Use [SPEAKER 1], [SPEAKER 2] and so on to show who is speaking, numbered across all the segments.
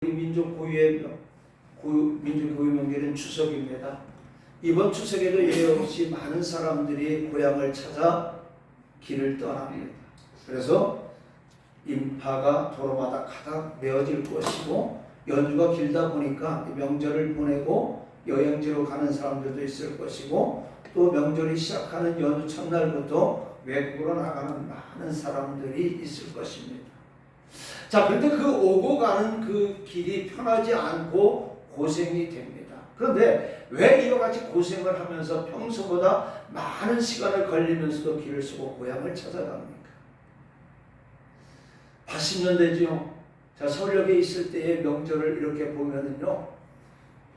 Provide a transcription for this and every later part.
[SPEAKER 1] 우리 민족 고유의 민족 고유 명절은 추석입니다. 이번 추석에도 예외 없이 많은 사람들이 고향을 찾아 길을 떠납니다. 그래서 인파가 도로마다 가득 메어질 것이고, 연휴가 길다 보니까 명절을 보내고 여행지로 가는 사람들도 있을 것이고, 또 명절이 시작하는 연휴 첫날부터 외국으로 나가는 많은 사람들이 있을 것입니다. 자, 그런데 그 오고 가는 그 길이 편하지 않고 고생이 됩니다. 그런데 왜 이와 같이 고생을 하면서 평소보다 많은 시간을 걸리면서도 길을 쓰고 고향을 찾아갑니까? 80년 되죠. 자, 서울역에 있을 때의 명절을 이렇게 보면은요,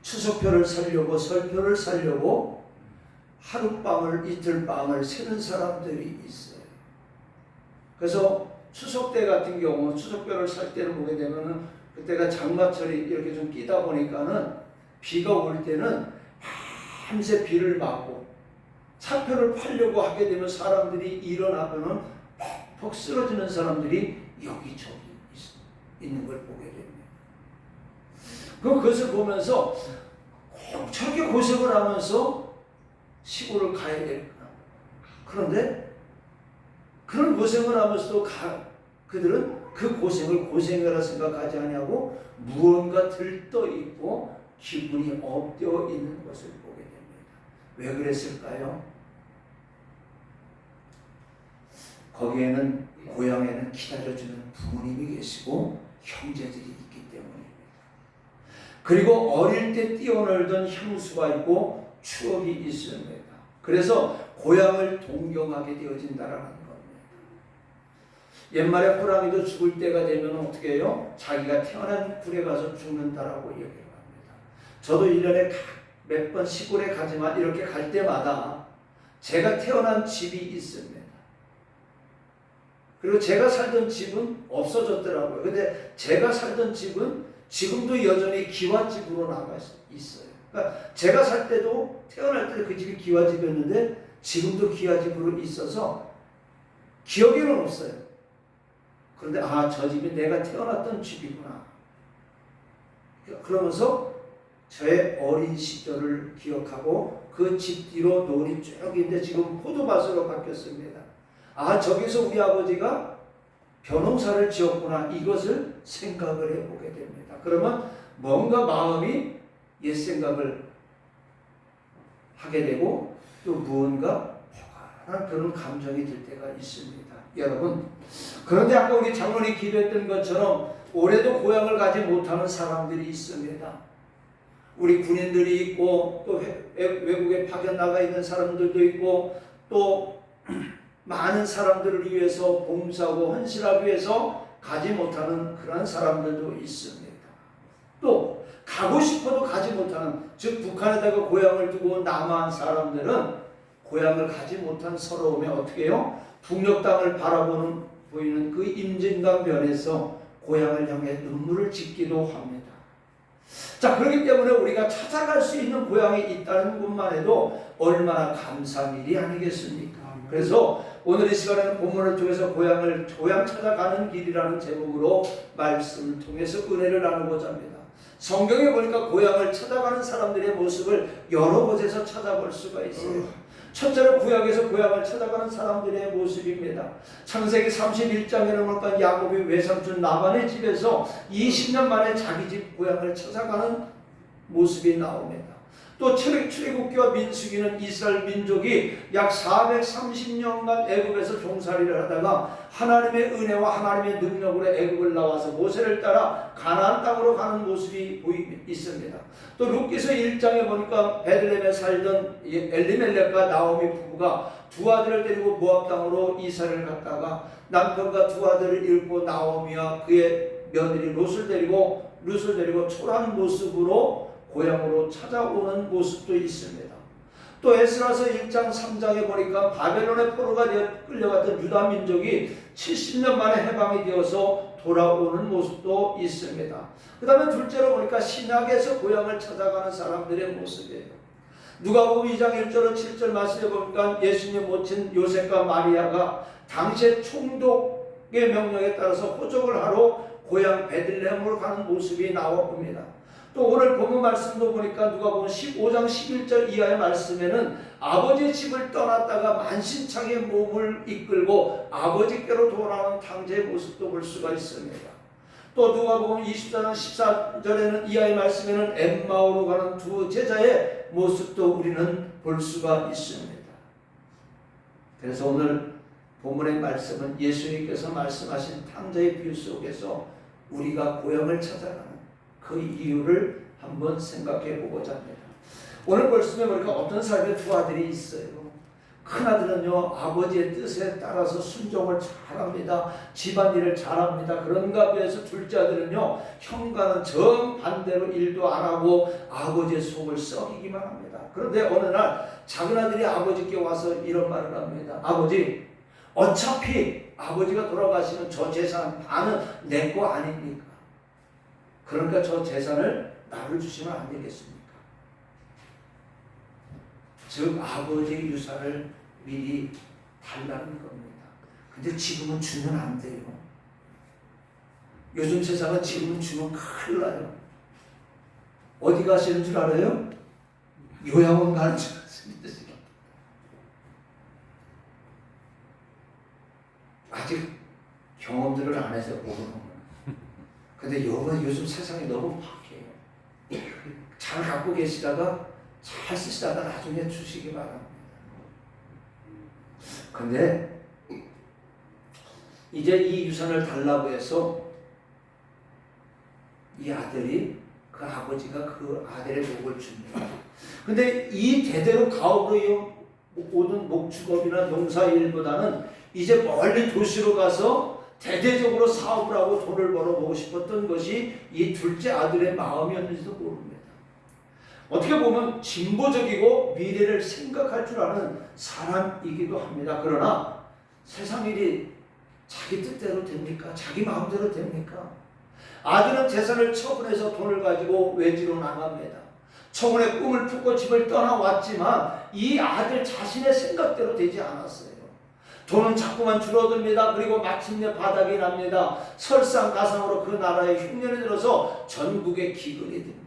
[SPEAKER 1] 추석표를 사려고, 설표를 사려고 하룻밤을, 이틀밤을 새는 사람들이 있어요. 그래서 추석 때 같은 경우 추석별을 살 때를 보게 되면은, 그때가 장마철이 이렇게 좀 끼다 보니까는 비가 올 때는 밤새 비를 맞고 차표를 팔려고 하게 되면 사람들이 일어나면은 퍽퍽 쓰러지는 사람들이 여기저기 있는 걸 보게 됩니다. 그것을 보면서 꼭 저렇게 고생을 하면서 시골을 가야 될까? 그런데 그런 고생을 하면서도 그들은 그 고생을 고생이라 생각하지 않냐고 무언가 들떠 있고 기분이 업되어 있는 것을 보게 됩니다. 왜 그랬을까요? 거기에는, 고향에는 기다려주는 부모님이 계시고 형제들이 있기 때문입니다. 그리고 어릴 때 뛰어놀던 향수가 있고 추억이 있습니다. 그래서 고향을 동경하게 되어진다라는 겁니다. 옛말에 호랑이도 죽을 때가 되면 어떻게 해요? 자기가 태어난 굴에 가서 죽는다라고 얘기를 합니다. 저도 1년에 몇 번 시골에 가지만 이렇게 갈 때마다 제가 태어난 집이 있습니다. 그리고 제가 살던 집은 없어졌더라고요. 근데 제가 살던 집은 지금도 여전히 기와집으로 나가 있어요. 그러니까 제가 살 때도, 태어날 때도 그 집이 기와집이었는데 지금도 기와집으로 있어서 기억에는 없어요. 그런데 저 집이 내가 태어났던 집이구나. 그러면서 저의 어린 시절을 기억하고 그 집 뒤로 논이 쭉 있는데 지금 포도밭으로 바뀌었습니다. 저기서 우리 아버지가 벼농사를 지었구나. 이것을 생각을 해보게 됩니다. 그러면 뭔가 마음이 옛 생각을 하게 되고 또 무언가 포근한 그런 감정이 들 때가 있습니다. 여러분, 그런데 아까 우리 장로님이 기도했던 것처럼 올해도 고향을 가지 못하는 사람들이 있습니다. 우리 군인들이 있고 또 외국에 파견 나가 있는 사람들도 있고 또 많은 사람들을 위해서 봉사하고 헌신하기 위해서 가지 못하는 그런 사람들도 있습니다. 또 가고 싶어도 가지 못하는, 즉 북한에다가 고향을 두고 남한 사람들은 고향을 가지 못한 서러움에 어떻게 해요? 북녘 땅을 보이는 그 임진강 변에서 고향을 향해 눈물을 짓기도 합니다. 자, 그렇기 때문에 우리가 찾아갈 수 있는 고향이 있다는 것만 해도 얼마나 감사한 일이 아니겠습니까? 그래서 오늘 이 시간에는 본문을 통해서 고향 찾아가는 길이라는 제목으로 말씀을 통해서 은혜를 나누고자 합니다. 성경에 보니까 고향을 찾아가는 사람들의 모습을 여러 곳에서 찾아볼 수가 있어요. 첫째로 구약에서 고향을 찾아가는 사람들의 모습입니다. 창세기 31장에는 보니까 야곱이 외삼촌 라반의 집에서 20년 만에 자기 집 고향을 찾아가는 모습이 나옵니다. 또 출애굽기와 민수기는 이스라엘 민족이 약 430년간 애굽에서 종살이를 하다가 하나님의 은혜와 하나님의 능력으로 애굽을 나와서 모세를 따라 가나안 땅으로 가는 모습이 있습니다. 또 룻기서 1장에 보니까 베들레헴에 살던 엘리멜렉과 나오미 부부가 두 아들을 데리고 모압 땅으로 이사를 갔다가 남편과 두 아들을 잃고 나오미와 그의 며느리 룻을 데리고 초라한 모습으로 고향으로 찾아오는 모습도 있습니다. 또 에스라서 1장 3장에 보니까 바벨론의 포로가 끌려갔던 유다 민족이 70년 만에 해방이 되어서 돌아오는 모습도 있습니다. 그 다음에 둘째로 보니까 신약에서 고향을 찾아가는 사람들의 모습이에요. 누가복음 2장 1절로 7절 말씀에 보니까 예수님 모친 요셉과 마리아가 당시의 총독의 명령에 따라서 호적을 하러 고향 베들레헴으로 가는 모습이 나와 봅니다. 또 오늘 본문 말씀도 보니까 누가복음 15장 11절 이하의 말씀에는 아버지의 집을 떠났다가 만신창에 몸을 이끌고 아버지께로 돌아오는 탕자의 모습도 볼 수가 있습니다. 또 누가복음 24장 14절에는 이하의 말씀에는 엠마오로 가는 두 제자의 모습도 우리는 볼 수가 있습니다. 그래서 오늘 본문의 말씀은 예수님께서 말씀하신 탕자의 비유 속에서 우리가 고향을 찾아가는 그 이유를 한번 생각해 보고자 합니다. 오늘 말씀에 보니까 어떤 사람의 두 아들이 있어요. 큰아들은요 아버지의 뜻에 따라서 순종을 잘합니다. 집안일을 잘합니다. 그런가 비해서 둘째 아들은요 형과는 정반대로 일도 안 하고 아버지의 속을 썩이기만 합니다. 그런데 어느 날 작은 아들이 아버지께 와서 이런 말을 합니다. 아버지, 어차피 아버지가 돌아가시면 저 재산 반은 내 거 아닙니까? 그러니까 저 재산을 나를 주시면 안 되겠습니까? 즉 아버지의 유산을 미리 달라는 겁니다. 근데 지금은 주면 안 돼요. 요즘 세상은 지금 주면 큰일 나요. 어디 가시는 줄 알아요? 요양원 가는 줄 알았습니다. 아직 경험들을 안 해서 모르는 거예요. 근데 요즘 세상이 너무 바뀌어요. 잘 갖고 계시다가 잘 쓰시다가 나중에 주시기 바랍니다. 근데 이제 이 유산을 달라고 해서 이 아들이 그 아버지가 그 아들의 목을 줍니다. 근데 이 대대로 가업으로 오는 목축업이나 농사일보다는 이제 멀리 도시로 가서 대대적으로 사업을 하고 돈을 벌어보고 싶었던 것이 이 둘째 아들의 마음이었는지도 모릅니다. 어떻게 보면 진보적이고 미래를 생각할 줄 아는 사람이기도 합니다. 그러나 세상 일이 자기 뜻대로 됩니까? 자기 마음대로 됩니까? 아들은 재산을 처분해서 돈을 가지고 외지로 나갑니다. 청혼의 꿈을 품고 집을 떠나왔지만 이 아들 자신의 생각대로 되지 않았어요. 돈은 자꾸만 줄어듭니다. 그리고 마침내 바닥이 납니다. 설상가상으로 그 나라에 흉년이 들어서 전국에 기근이 됩니다.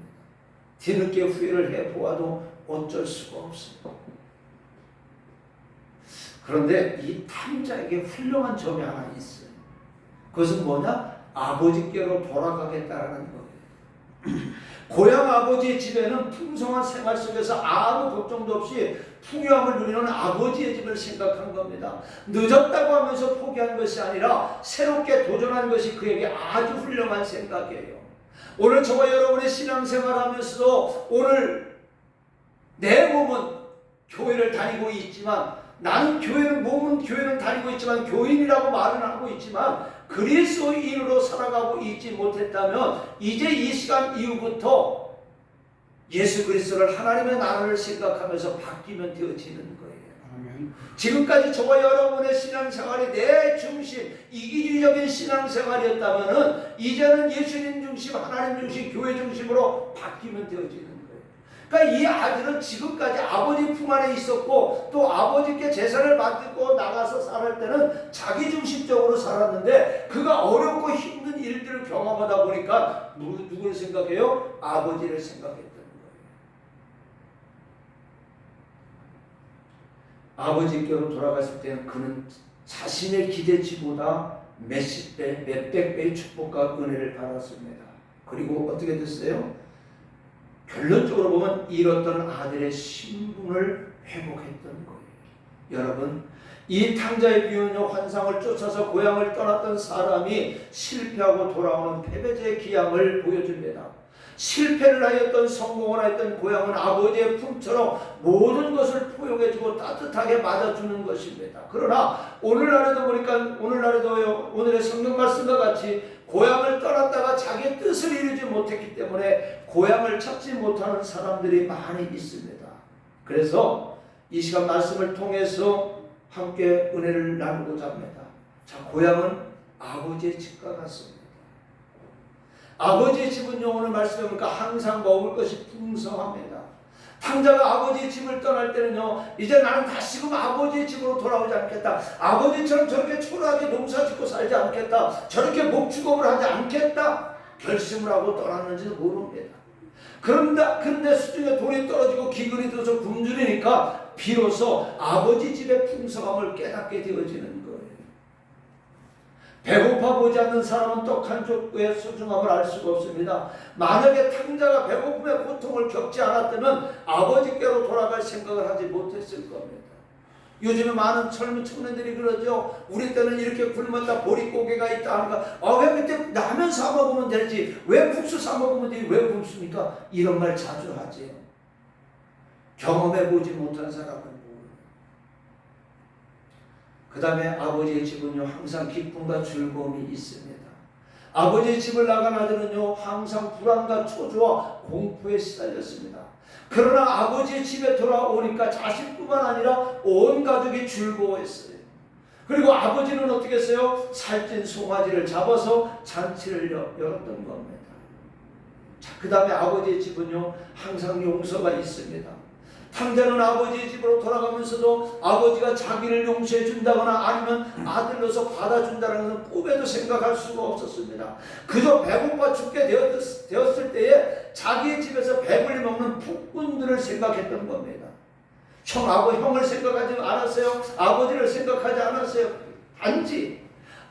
[SPEAKER 1] 뒤늦게 후회를 해보아도 어쩔 수가 없습니다. 그런데 이 탕자에게 훌륭한 점이 하나 있어요. 그것은 뭐냐? 아버지께로 돌아가겠다라는 거예요. 고향 아버지의 집에는 풍성한 생활 속에서 아무 걱정도 없이 풍요함을 누리는 아버지의 집을 생각한 겁니다. 늦었다고 하면서 포기한 것이 아니라 새롭게 도전한 것이 그에게 아주 훌륭한 생각이에요. 오늘 저와 여러분의 신앙생활 하면서도 오늘 내 몸은 교회를 다니고 있지만 나는 몸은 교회는 다니고 있지만 교인이라고 말은 하고 있지만 그리스도인으로 살아가고 있지 못했다면 이제 이 시간 이후부터 예수 그리스도를 하나님의 나라를 생각하면서 바뀌면 되어지는 거예요. 아멘. 지금까지 저와 여러분의 신앙생활이 내 중심, 이기주의적인 신앙생활이었다면 이제는 예수님 중심, 하나님 중심, 교회 중심으로 바뀌면 되어지는 거예요. 그러니까 이 아들은 지금까지 아버지 품 안에 있었고 또 아버지께 재산을 받고 나가서 살을 때는 자기 중심적으로 살았는데 그가 어렵고 힘든 일들을 경험하다 보니까 누구를 생각해요? 아버지를 생각했다는 거예요. 아버지께로 돌아갔을 때는 그는 자신의 기대치보다 몇십 배, 몇백 배의 축복과 은혜를 받았습니다. 그리고 어떻게 됐어요? 결론적으로 보면 잃었던 아들의 신분을 회복했던 거예요. 여러분, 이 탕자의 비유는 환상을 쫓아서 고향을 떠났던 사람이 실패하고 돌아오는 패배자의 기양을 보여줍니다. 실패를 하였던 성공을 하였던 고향은 아버지의 품처럼 모든 것을 포용해주고 따뜻하게 맞아주는 것입니다. 그러나 오늘날에도 보니까 오늘의 성경 말씀과 같이 고향을 떠났다가 자기의 뜻을 이루지 못했기 때문에 고향을 찾지 못하는 사람들이 많이 있습니다. 그래서 이 시간 말씀을 통해서 함께 은혜를 나누고자 합니다. 자, 고향은 아버지의 집과 같습니다. 아버지의 집은요, 오늘 말씀해 보니까 항상 먹을 것이 풍성합니다. 탕자가 아버지의 집을 떠날 때는요, 이제 나는 다시금 아버지의 집으로 돌아오지 않겠다. 아버지처럼 저렇게 초라하게 농사 짓고 살지 않겠다. 저렇게 목축업을 하지 않겠다. 결심을 하고 떠났는지도 모릅니다. 그런데 수중에 돌이 떨어지고 기근이 들어서 굶주리니까 비로소 아버지 집의 풍성함을 깨닫게 되어지는 거예요. 배고파 보지 않는 사람은 떡 한 조각의 소중함을 알 수가 없습니다. 만약에 탕자가 배고픔의 고통을 겪지 않았다면 아버지께로 돌아갈 생각을 하지 못했을 겁니다. 요즘에 많은 젊은 청년들이 그러죠. 우리 때는 이렇게 굶었다, 보릿고개가 있다 하니까 왜 그때 라면 사 먹으면 되지, 왜 국수 사 먹으면 되지, 왜 굶습니까? 이런 말 자주 하지요. 경험해보지 못한 사람은 모르는. 그 다음에 아버지의 집은요, 항상 기쁨과 즐거움이 있습니다. 아버지의 집을 나간 아들은요, 항상 불안과 초조와 공포에 시달렸습니다. 그러나 아버지의 집에 돌아오니까 자신뿐만 아니라 온 가족이 즐거워했어요. 그리고 아버지는 어떻게 했어요? 살찐 송아지를 잡아서 잔치를 열었던 겁니다. 자, 그 다음에 아버지의 집은요, 항상 용서가 있습니다. 탕자는 아버지의 집으로 돌아가면서도 아버지가 자기를 용서해 준다거나 아니면 아들로서 받아준다는 것은 꿈에도 생각할 수가 없었습니다. 그저 배고파 죽게 되었을 때에 자기의 집에서 배불리 먹는 폭군들을 생각했던 겁니다. 형을 생각하지 않았어요. 아버지를 생각하지 않았어요. 단지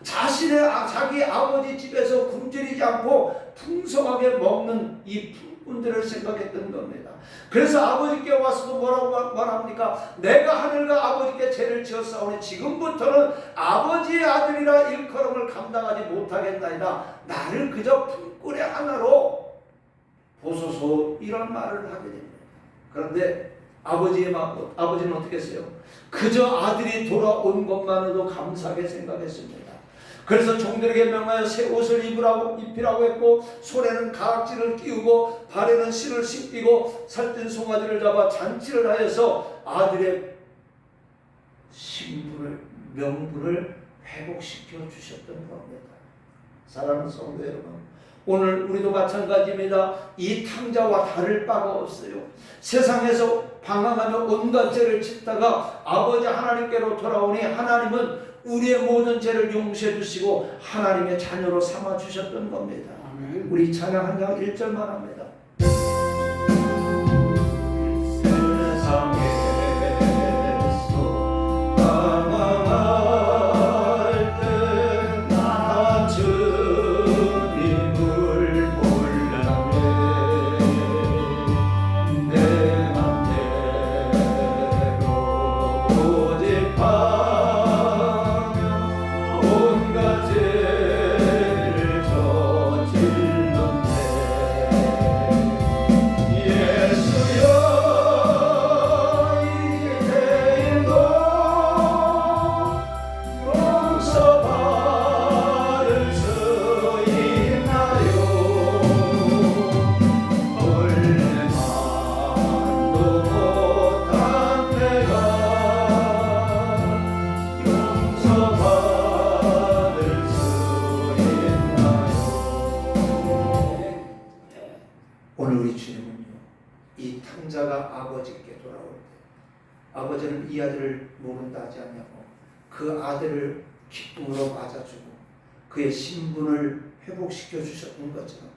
[SPEAKER 1] 자기 아버지 집에서 굶주리지 않고 풍성하게 먹는 이 폭군들을 생각했던 겁니다. 그래서 아버지께 와서도 뭐라고 말합니까? 내가 하늘과 아버지께 죄를 지었사오니 지금부터는 아버지의 아들이라 일컬음을 감당하지 못하겠나이다. 나를 그저 품꾼의 하나로 보소서, 이런 말을 하게 됩니다. 그런데 아버지는 어떻게 했어요? 그저 아들이 돌아온 것만으로도 감사하게 생각했습니다. 그래서 종들에게 명하여 새 옷을 입히라고 했고, 손에는 가락지를 끼우고 발에는 실을 신기고 살찐 송아지를 잡아 잔치를 하여서 아들의 명분을 회복시켜 주셨던 겁니다. 사랑하는 성도 여러분, 오늘 우리도 마찬가지입니다. 이 탕자와 다를 바가 없어요. 세상에서 방황하며 온갖 죄를 짓다가 아버지 하나님께로 돌아오니 하나님은 우리의 모든 죄를 용서해 주시고 하나님의 자녀로 삼아 주셨던 겁니다. 아멘. 우리 찬양 한 장 1절만 합니다. 오늘 우리 주님은요, 이 탕자가 아버지께 돌아올 때 아버지는 이 아들을 모른다 하지 않냐고 그 아들을 기쁨으로 맞아주고 그의 신분을 회복시켜 주셨던 것처럼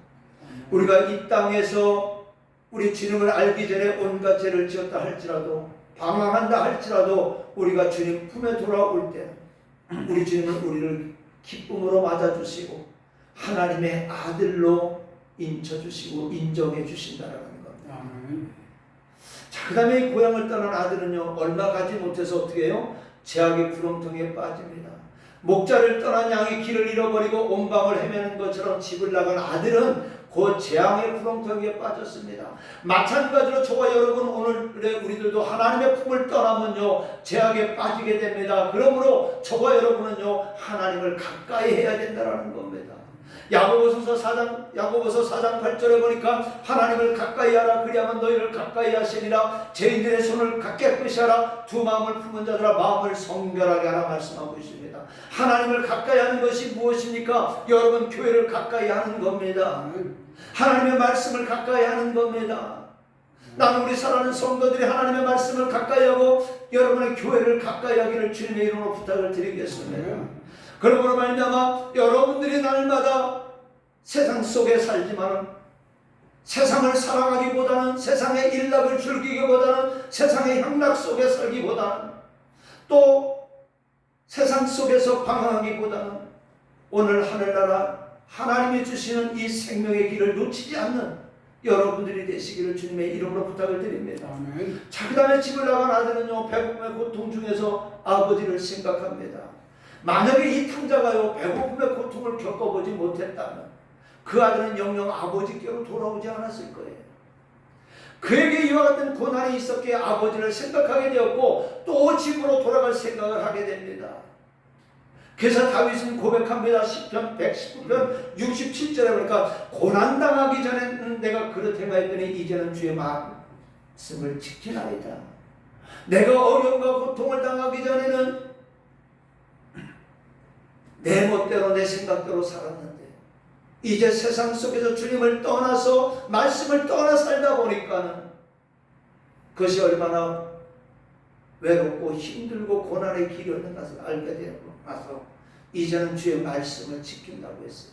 [SPEAKER 1] 우리가 이 땅에서 우리 주님을 알기 전에 온갖 죄를 지었다 할지라도 방황한다 할지라도 우리가 주님 품에 돌아올 때 우리 주님은 우리를 기쁨으로 맞아주시고 하나님의 아들로 인쳐주시고 인정해 주신다라는 겁니다. 자, 그 다음에 고향을 떠난 아들은요, 얼마 가지 못해서 어떻게 해요? 재앙의 구렁텅이에 빠집니다. 목자를 떠난 양이 길을 잃어버리고 온 밤을 헤매는 것처럼 집을 나간 아들은 곧 재앙의 구렁텅이에 빠졌습니다. 마찬가지로 저와 여러분 오늘의 우리들도 하나님의 품을 떠나면요 재앙에 빠지게 됩니다. 그러므로 저와 여러분은요 하나님을 가까이 해야 된다는 겁니다. 야고보서 4장 8절에 보니까 하나님을 가까이 하라 그리하면 너희를 가까이 하시리라. 죄인들의 손을 깨끗이 하라. 두 마음을 품은 자들아 마음을 성결하게 하라 말씀하고 있습니다. 하나님을 가까이 하는 것이 무엇입니까? 여러분 교회를 가까이 하는 겁니다. 하나님의 말씀을 가까이 하는 겁니다. 나는 우리 사랑하는 성도들이 하나님의 말씀을 가까이 하고 여러분의 교회를 가까이 하기를 주님의 이름으로 부탁을 드리겠습니다. 그러므로 말미암아 여러분들이 날마다 세상 속에 살지만 세상을 사랑하기보다는 세상의 일락을 즐기기보다는 세상의 향락 속에 살기보다는 또 세상 속에서 방황하기보다는 오늘 하늘나라 하나님이 주시는 이 생명의 길을 놓치지 않는 여러분들이 되시기를 주님의 이름으로 부탁을 드립니다.
[SPEAKER 2] 아멘.
[SPEAKER 1] 자, 그 다음에 집을 나간 아들은요, 배고픔의 고통 중에서 아버지를 생각합니다. 만약에 이 탕자가요, 배고픔의 고통을 겪어보지 못했다면 그 아들은 영영 아버지께로 돌아오지 않았을 거예요. 그에게 이와 같은 고난이 있었기에 아버지를 생각하게 되었고 또 집으로 돌아갈 생각을 하게 됩니다. 그래서 다윗은 고백합니다. 시편 119편 67절에 보니까 고난당하기 전에는 내가 그릇 행하였더니 이제는 주의 말씀을 지키나이다. 내가 어려움과 고통을 당하기 전에는 내 멋대로 내 생각대로 살았는데 이제 세상 속에서 주님을 떠나서 말씀을 떠나 살다 보니까는 그것이 얼마나 외롭고 힘들고 고난의 길이었는 것을 알게 되고 나서 이제는 주의 말씀을 지킨다고 했어요.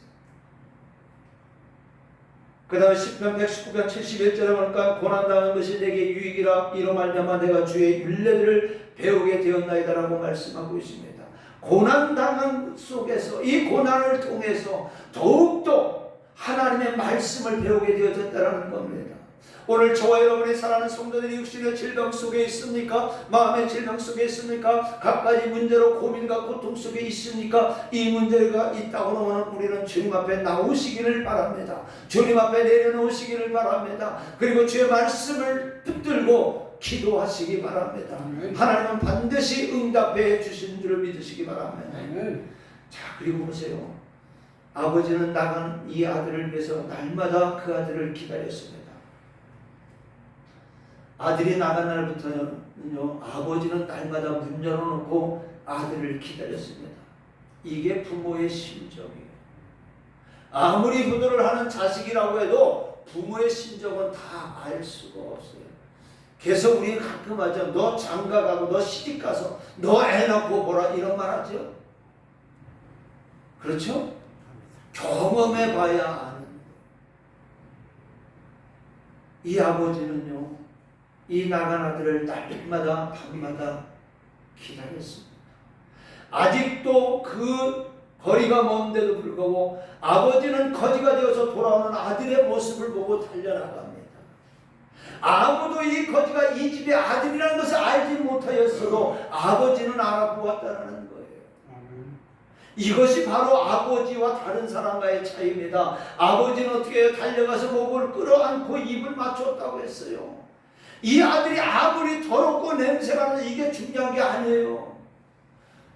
[SPEAKER 1] 그 다음에 시편 119편 71절에 보니까 고난당한 것이 내게 유익이라 이로 말미암아 내가 주의 율례들을 배우게 되었나이다 라고 말씀하고 있습니다. 고난당한 속에서 이 고난을 통해서 더욱더 하나님의 말씀을 배우게 되어졌다는 겁니다. 오늘 저와 여러분이 사랑하는 성도들이 육신의 질병 속에 있습니까? 마음의 질병 속에 있습니까? 각가지 문제로 고민과 고통 속에 있습니까? 이 문제가 있다고 하면 우리는 주님 앞에 나오시기를 바랍니다. 주님 앞에 내려놓으시기를 바랍니다. 그리고 주의 말씀을 붙들고 기도하시기 바랍니다. 하나님은 반드시 응답해 주신 줄을 믿으시기 바랍니다. 자, 그리고 보세요. 아버지는 나간 이 아들을 위해서 날마다 그 아들을 기다렸습니다. 아들이 나간 날부터는요, 아버지는 날마다 문 열어놓고 아들을 기다렸습니다. 이게 부모의 심정이에요. 아무리 효도를 하는 자식이라고 해도 부모의 심정은 다 알 수가 없어요. 그래서 우리 가끔 하죠. 너 장가가고 너 시집가서 너 애 낳고 보라 이런 말 하죠. 그렇죠? 경험해봐야 아는. 이 아버지는요, 이 나간 아들을 날마다 밤마다 기다렸습니다. 아직도 그 거리가 먼데도 불구하고 아버지는 거지가 되어서 돌아오는 아들의 모습을 보고 달려나갑니다. 아무도 이 거지가 이 집의 아들이라는 것을 알지 못하였어도 아버지는 알아보았다는 거예요. 이것이 바로 아버지와 다른 사람과의 차이입니다. 아버지는 어떻게 해요? 달려가서 목을 끌어안고 입을 맞췄다고 했어요. 이 아들이 아무리 더럽고 냄새가 나는 이게 중요한 게 아니에요.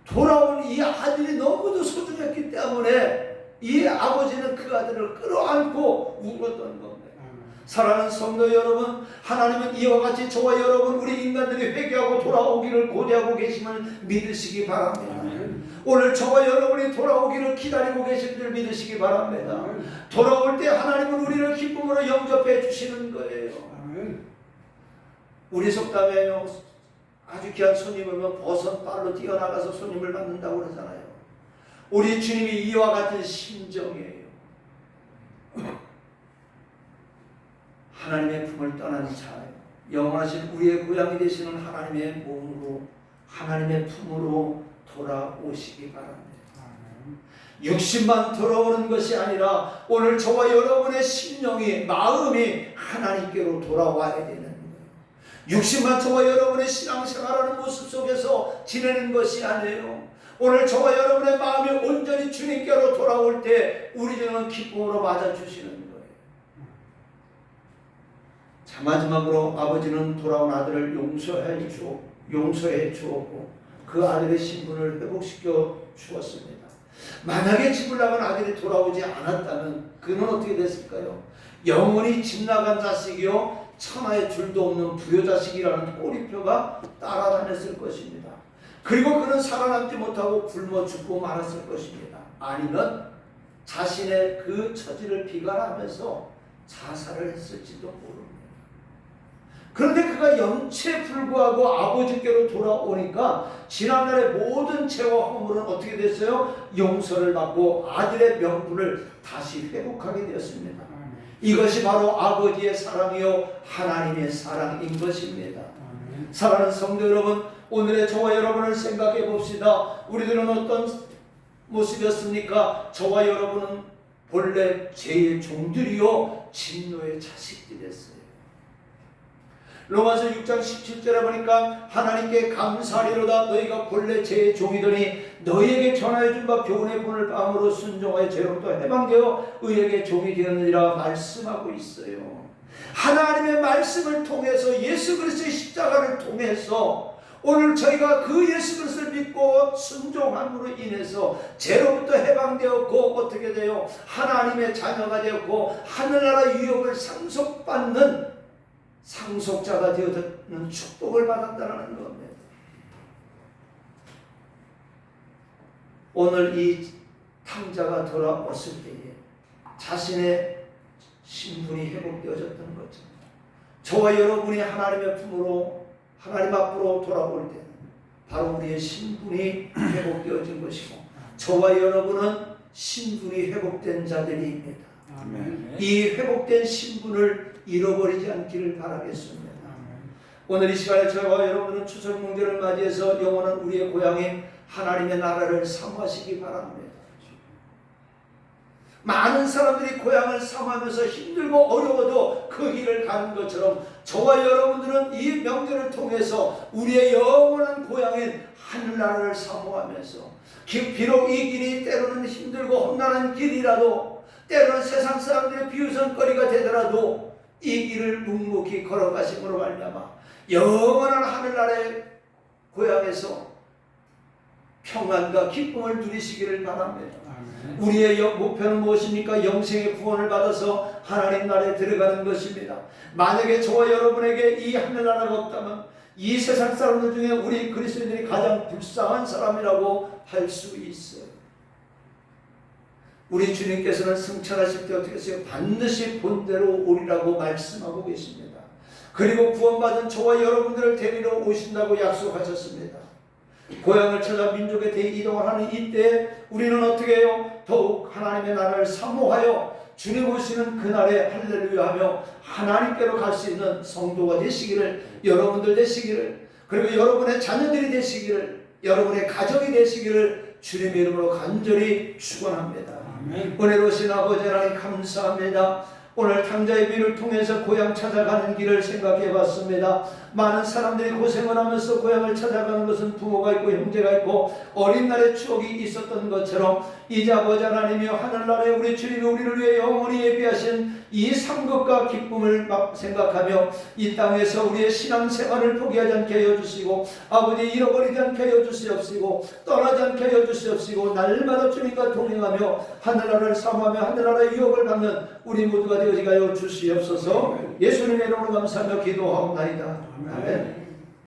[SPEAKER 1] 돌아온 이 아들이 너무도 소중했기 때문에 이 아버지는 그 아들을 끌어안고 울었던 겁니다. 사랑하는 성도 여러분, 하나님은 이와 같이 저와 여러분 우리 인간들이 회개하고 돌아오기를 고대하고 계심을 믿으시기 바랍니다. 오늘 저와 여러분이 돌아오기를 기다리고 계신 줄 믿으시기 바랍니다. 돌아올 때 하나님은 우리를 기쁨으로 영접해 주시는 거예요. 우리 속담에요, 아주 귀한 손님 오면 버선발로 뛰어나가서 손님을 받는다고 그러잖아요. 우리 주님이 이와 같은 심정이에요. 하나님의 품을 떠난 자예요. 영원하신 우리의 고향이 되시는 하나님의 몸으로, 하나님의 품으로 돌아오시기 바랍니다. 육신만 돌아오는 것이 아니라 오늘 저와 여러분의 심령이, 마음이 하나님께로 돌아와야 되는 거예요. 육신만 저와 여러분의 신앙생활하는 모습 속에서 지내는 것이 아니에요. 오늘 저와 여러분의 마음이 온전히 주님께로 돌아올 때 우리는 기쁨으로 맞아주시는 거예요. 자, 마지막으로 아버지는 돌아온 아들을 용서해 주었고 그 아들의 신분을 회복시켜 주었습니다. 만약에 집을 나간 아들이 돌아오지 않았다면 그는 어떻게 됐을까요? 영원히 집 나간 자식이요, 천하의 줄도 없는 부효자식이라는 꼬리표가 따라다녔을 것입니다. 그리고 그는 살아남지 못하고 굶어 죽고 말았을 것입니다. 아니면 자신의 그 처지를 비관하면서 자살을 했을지도 모릅니다. 그런데 그가 영체에 불구하고 아버지께로 돌아오니까 지난날의 모든 죄와 허물은 어떻게 됐어요? 용서를 받고 아들의 명분을 다시 회복하게 되었습니다. 이것이 바로 아버지의 사랑이요 하나님의 사랑인 것입니다. 사랑하는 성도 여러분, 오늘의 저와 여러분을 생각해 봅시다. 우리들은 어떤 모습이었습니까? 저와 여러분은 본래 죄의 종들이요 진노의 자식들이 됐어요. 로마서 6장 17절에 보니까 하나님께 감사하리로다. 너희가 본래 죄의 종이더니 너희에게 전하여 준 바 교훈의 본을 빵으로 순종하여 죄로부터 해방되어 의에게 종이 되었느니라 말씀하고 있어요. 하나님의 말씀을 통해서 예수 그리스도의 십자가를 통해서 오늘 저희가 그 예수 그리스도를 믿고 순종함으로 인해서 죄로부터 해방되었고 어떻게 돼요? 하나님의 자녀가 되었고 하늘나라 유업을 상속받는 상속자가 되어졌는 축복을 받았다는 겁니다. 오늘 이 탕자가 돌아왔을 때에 자신의 신분이 회복되어졌던 거죠. 저와 여러분이 하나님의 품으로 하나님 앞으로 돌아올 때는 바로 우리의 신분이 회복되어진 것이고 저와 여러분은 신분이 회복된 자들입니다. 아멘. 이 회복된 신분을 잃어버리지 않기를 바라겠습니다. 오늘 이 시간에 저와 여러분은 추석 명절을 맞이해서 영원한 우리의 고향인 하나님의 나라를 사모하시기 바랍니다. 많은 사람들이 고향을 사모하면서 힘들고 어려워도 그 길을 가는 것처럼 저와 여러분들은 이 명절을 통해서 우리의 영원한 고향인 하늘나라를 사모하면서 비록 이 길이 때로는 힘들고 험난한 길이라도 때로는 세상 사람들의 비웃음거리가 되더라도 이 길을 묵묵히 걸어가심으로 말미암아 영원한 하늘나라의 고향에서 평안과 기쁨을 누리시기를 바랍니다. 우리의 목표는 무엇입니까? 영생의 구원을 받아서 하나님 나라에 들어가는 것입니다. 만약에 저와 여러분에게 이 하늘나라가 없다면 이 세상 사람들 중에 우리 그리스도인들이 가장 불쌍한 사람이라고 할 수 있어요. 우리 주님께서는 승천하실 때 어떻게 했어요? 반드시 본대로 오리라고 말씀하고 계십니다. 그리고 구원받은 저와 여러분들을 데리러 오신다고 약속하셨습니다. 고향을 찾아 민족에 대이동을 하는 이때 우리는 어떻게 해요? 더욱 하나님의 나라를 사모하여 주님 오시는 그날에 할렐루야 하며 하나님께로 갈 수 있는 성도가 되시기를, 여러분들 되시기를, 그리고 여러분의 자녀들이 되시기를, 여러분의 가정이 되시기를 주님의 이름으로 간절히 축원합니다. 은혜로우신 아버지 하나님 감사합니다. 오늘 탕자의 비를 통해서 고향 찾아가는 길을 생각해 봤습니다. 많은 사람들이 고생을 하면서 고향을 찾아가는 것은 부모가 있고 형제가 있고 어린 날의 추억이 있었던 것처럼 이제 아버지 하나님이여 하늘나라에 우리 주님이 우리를 위해 영원히 예비하신 이 상급과 기쁨을 생각하며 이 땅에서 우리의 신앙생활을 포기하지 않게 하여 주시고 아버지 잃어버리지 않게 하여 주시옵시고 떠나지 않게 하여 주시옵시고 날마다 주님과 동행하며 하늘나라를 사모하며 하늘나라의 유업을 받는 우리 모두가 되어지게 하여 주시옵소서. 예수님의 이름으로 감사하며 기도하옵나이다. 아멘.